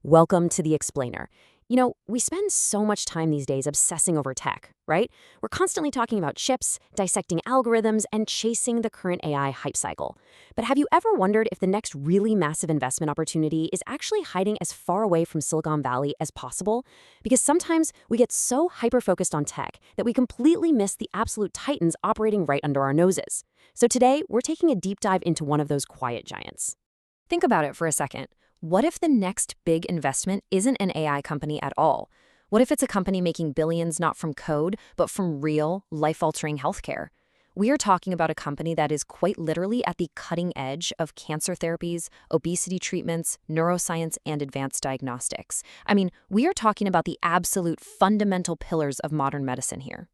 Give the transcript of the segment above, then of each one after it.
Welcome to the Explainer. We spend so much time these days obsessing over tech, right? We're constantly talking about chips, dissecting algorithms, and chasing the current AI hype cycle. But have you ever wondered if the next really massive investment opportunity is actually hiding as far away from Silicon Valley as possible? Because sometimes we get so hyper-focused on tech that we completely miss the absolute titans operating right under our noses. So today, we're taking a deep dive into one of those quiet giants. Think about it for a second. What if the next big investment isn't an AI company at all? What if it's a company making billions not from code, but from real, life-altering healthcare? We are talking about a company that is quite literally at the cutting edge of cancer therapies, obesity treatments, neuroscience, and advanced diagnostics. We are talking about the absolute fundamental pillars of modern medicine here.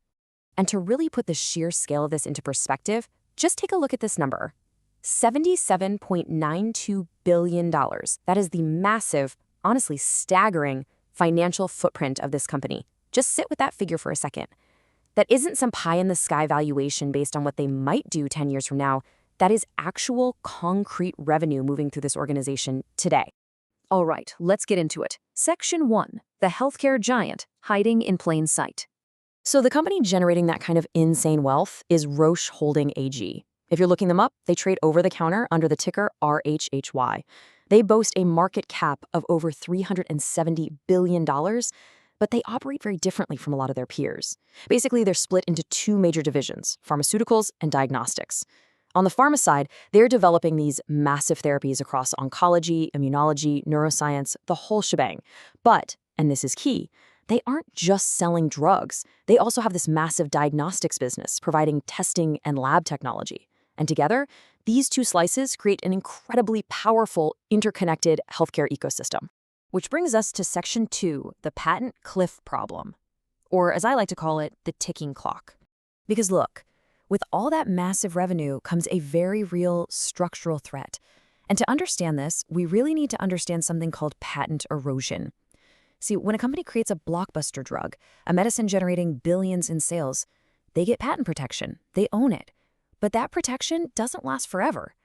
And to really put the sheer scale of this into perspective, just take a look at this number. $77.92 billion. That is the massive, honestly staggering financial footprint of this company. Just sit with that figure for a second. That isn't some pie-in-the-sky valuation based on what they might do 10 years from now. That is actual concrete revenue moving through this organization today. All right, let's get into it. Section 1, the healthcare giant hiding in plain sight. So the company generating that kind of insane wealth is Roche Holding AG. If you're looking them up, they trade over the counter under the ticker RHHY. They boast a market cap of over $370 billion, but they operate very differently from a lot of their peers. Basically, they're split into two major divisions, pharmaceuticals and diagnostics. On the pharma side, they're developing these massive therapies across oncology, immunology, neuroscience, the whole shebang. But, and this is key, they aren't just selling drugs. They also have this massive diagnostics business providing testing and lab technology. And together, these two slices create an incredibly powerful, interconnected healthcare ecosystem. Which brings us to Section 2, the patent cliff problem. Or, as I like to call it, the ticking clock. Because look, with all that massive revenue comes a very real structural threat. And to understand this, we really need to understand something called patent erosion. See, when a company creates a blockbuster drug, a medicine generating billions in sales, they get patent protection. They own it. But that protection doesn't last forever.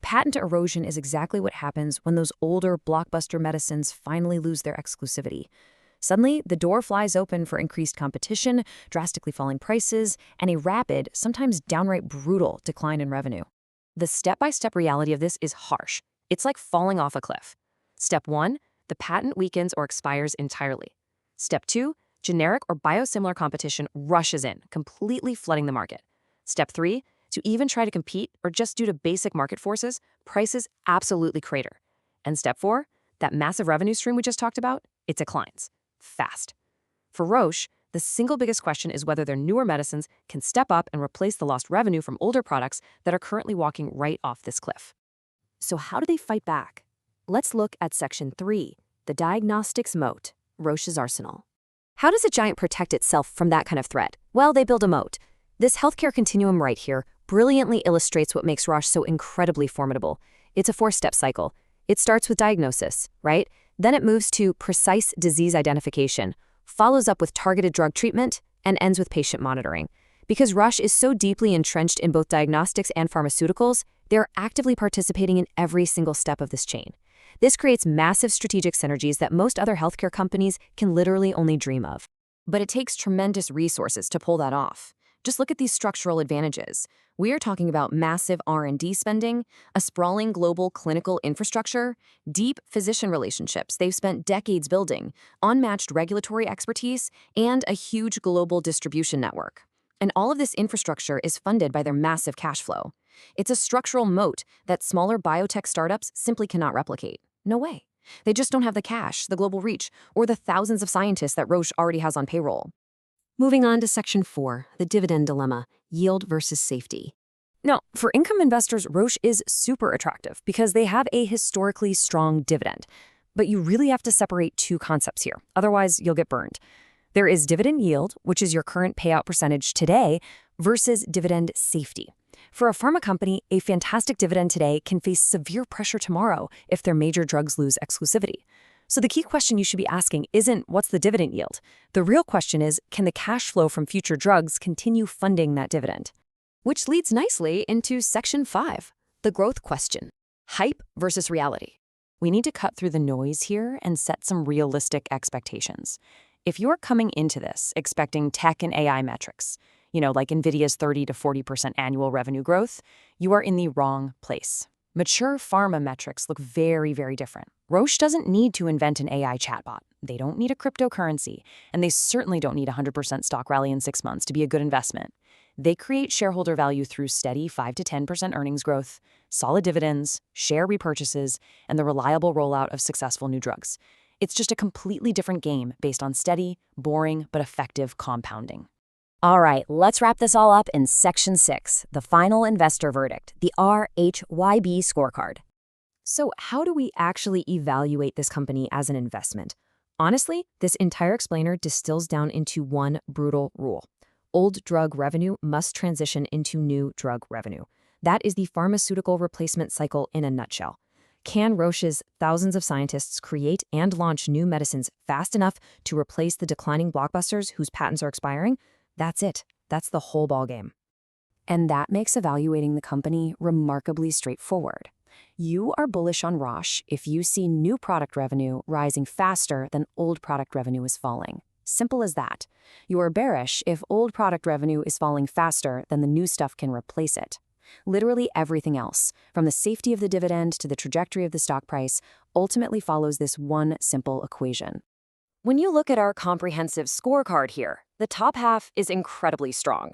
Patent erosion is exactly what happens when those older blockbuster medicines finally lose their exclusivity. Suddenly, the door flies open for increased competition, drastically falling prices, and a rapid, sometimes downright brutal, decline in revenue. The step-by-step reality of this is harsh. It's like falling off a cliff. Step 1, the patent weakens or expires entirely. Step 2, generic or biosimilar competition rushes in, completely flooding the market. Step 3, to even try to compete or just due to basic market forces, prices absolutely crater. And step 4, that massive revenue stream we just talked about, it declines. Fast. For Roche, the single biggest question is whether their newer medicines can step up and replace the lost revenue from older products that are currently walking right off this cliff. So how do they fight back? Let's look at Section 3, the diagnostics moat, Roche's arsenal. How does a giant protect itself from that kind of threat? Well, they build a moat. This healthcare continuum right here brilliantly illustrates what makes Roche so incredibly formidable. It's a 4-step cycle. It starts with diagnosis, right? Then it moves to precise disease identification, follows up with targeted drug treatment, and ends with patient monitoring. Because Roche is so deeply entrenched in both diagnostics and pharmaceuticals, they're actively participating in every single step of this chain. This creates massive strategic synergies that most other healthcare companies can literally only dream of. But it takes tremendous resources to pull that off. Just look at these structural advantages. We are talking about massive R&D spending, a sprawling global clinical infrastructure, deep physician relationships they've spent decades building, unmatched regulatory expertise, and a huge global distribution network. And all of this infrastructure is funded by their massive cash flow. It's a structural moat that smaller biotech startups simply cannot replicate. No way. They just don't have the cash, the global reach, or the thousands of scientists that Roche already has on payroll. Moving on to Section 4, the dividend dilemma, yield versus safety. Now, for income investors, Roche is super attractive because they have a historically strong dividend. But you really have to separate two concepts here, otherwise you'll get burned. There is dividend yield, which is your current payout percentage today, versus dividend safety. For a pharma company, a fantastic dividend today can face severe pressure tomorrow if their major drugs lose exclusivity. So the key question you should be asking isn't what's the dividend yield? The real question is, can the cash flow from future drugs continue funding that dividend? Which leads nicely into Section 5, the growth question, hype versus reality. We need to cut through the noise here and set some realistic expectations. If you're coming into this expecting tech and AI metrics, like NVIDIA's 30 to 40% annual revenue growth, you are in the wrong place. Mature pharma metrics look very, very different. Roche doesn't need to invent an AI chatbot. They don't need a cryptocurrency, and they certainly don't need a 100% stock rally in 6 months to be a good investment. They create shareholder value through steady 5 to 10% earnings growth, solid dividends, share repurchases, and the reliable rollout of successful new drugs. It's just a completely different game based on steady, boring, but effective compounding. All right, let's wrap this all up in Section 6, the final investor verdict, the RHYB scorecard. So how do we actually evaluate this company as an investment? Honestly, this entire explainer distills down into one brutal rule. Old drug revenue must transition into new drug revenue. That is the pharmaceutical replacement cycle in a nutshell. Can Roche's thousands of scientists create and launch new medicines fast enough to replace the declining blockbusters whose patents are expiring? That's it. That's the whole ballgame. And that makes evaluating the company remarkably straightforward. You are bullish on Roche if you see new product revenue rising faster than old product revenue is falling. Simple as that. You are bearish if old product revenue is falling faster than the new stuff can replace it. Literally everything else, from the safety of the dividend to the trajectory of the stock price, ultimately follows this one simple equation. When you look at our comprehensive scorecard here, the top half is incredibly strong.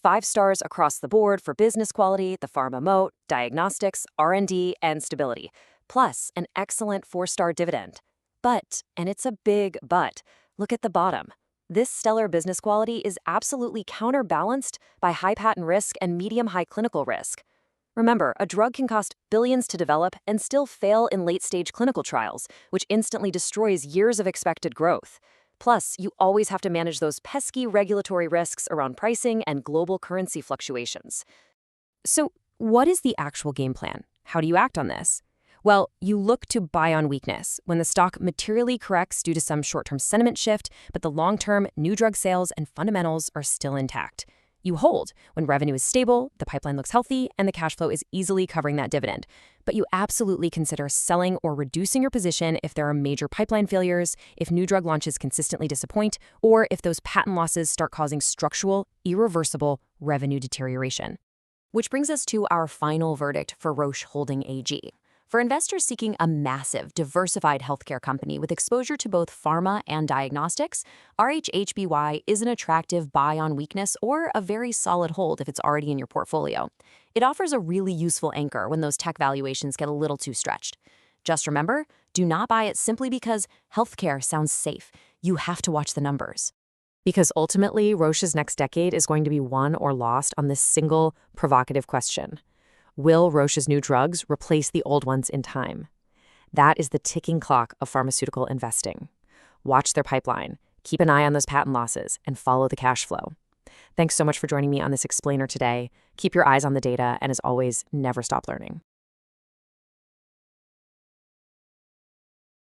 5 stars across the board for business quality, the pharma moat, diagnostics, R&D, and stability, plus an excellent 4-star dividend. But, and it's a big but, look at the bottom. This stellar business quality is absolutely counterbalanced by high patent risk and medium-high clinical risk. Remember, a drug can cost billions to develop and still fail in late-stage clinical trials, which instantly destroys years of expected growth. Plus, you always have to manage those pesky regulatory risks around pricing and global currency fluctuations. So, what is the actual game plan? How do you act on this? Well, you look to buy on weakness, when the stock materially corrects due to some short-term sentiment shift, but the long-term new drug sales and fundamentals are still intact. You hold when revenue is stable, the pipeline looks healthy, and the cash flow is easily covering that dividend. But you absolutely consider selling or reducing your position if there are major pipeline failures, if new drug launches consistently disappoint, or if those patent losses start causing structural, irreversible revenue deterioration. Which brings us to our final verdict for Roche Holding AG. For investors seeking a massive, diversified healthcare company with exposure to both pharma and diagnostics, RHHBY is an attractive buy on weakness or a very solid hold if it's already in your portfolio. It offers a really useful anchor when those tech valuations get a little too stretched. Just remember, do not buy it simply because healthcare sounds safe. You have to watch the numbers. Because ultimately, Roche's next decade is going to be won or lost on this single provocative question. Will Roche's new drugs replace the old ones in time? That is the ticking clock of pharmaceutical investing. Watch their pipeline, keep an eye on those patent losses, and follow the cash flow. Thanks so much for joining me on this explainer today. Keep your eyes on the data, and as always, never stop learning.